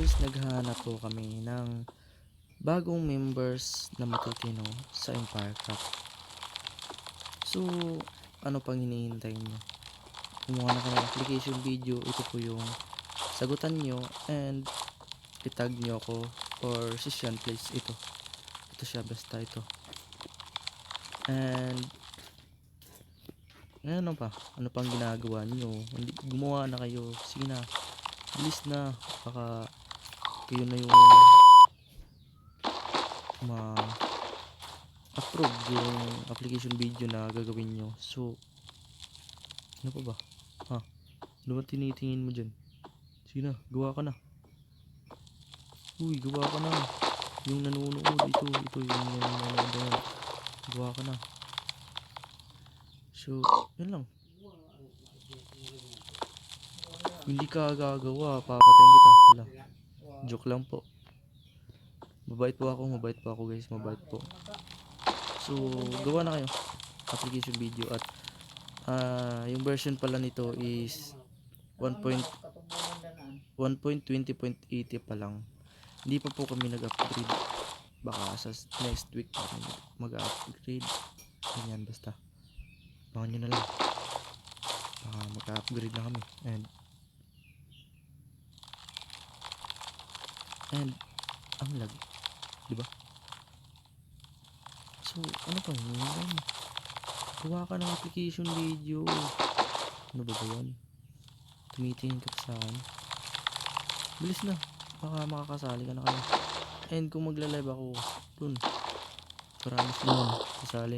is naghahanap po kami ng bagong members na matitino sa Empire Cup. So, ano pang hinihintay nyo? Kumuha na kayo ng application video, ito po yung sagutan nyo and itag nyo ako or si Sean please ito siya, basta ito. And ano pang ginagawa nyo? Gumawa na kayo, sige na, bilis na, baka kayo na yung ma-approve yung application video na gagawin nyo. So ano pa ba? Ano ba tinitingin mo dyan? Sige na, gawa ka na. Uy, gawa ka na. Yung nanonood, ito yung nanonood. Gawa ka na. So, yun lang. Hindi ka gagawa, papatayin kita. Wala. Joke lang po. Mabait po ako guys, mabait po. So, gawa na kayo application video at yung version pala nito is 1.20.80 pa lang. Hindi pa po kami nag-upgrade. Baka sa next week kami mag-upgrade. Ganyan basta. Baka nyo na lang. Baka mag-upgrade na kami. And ang lag, diba? So, ano pa yun? Gawa ka ng application video. Ano ba yan? Tumitingin ka pa sa akin. Bilis na. Baka makakasali ka na kayo. And kung magla-live ako dun, promise mo, kasali.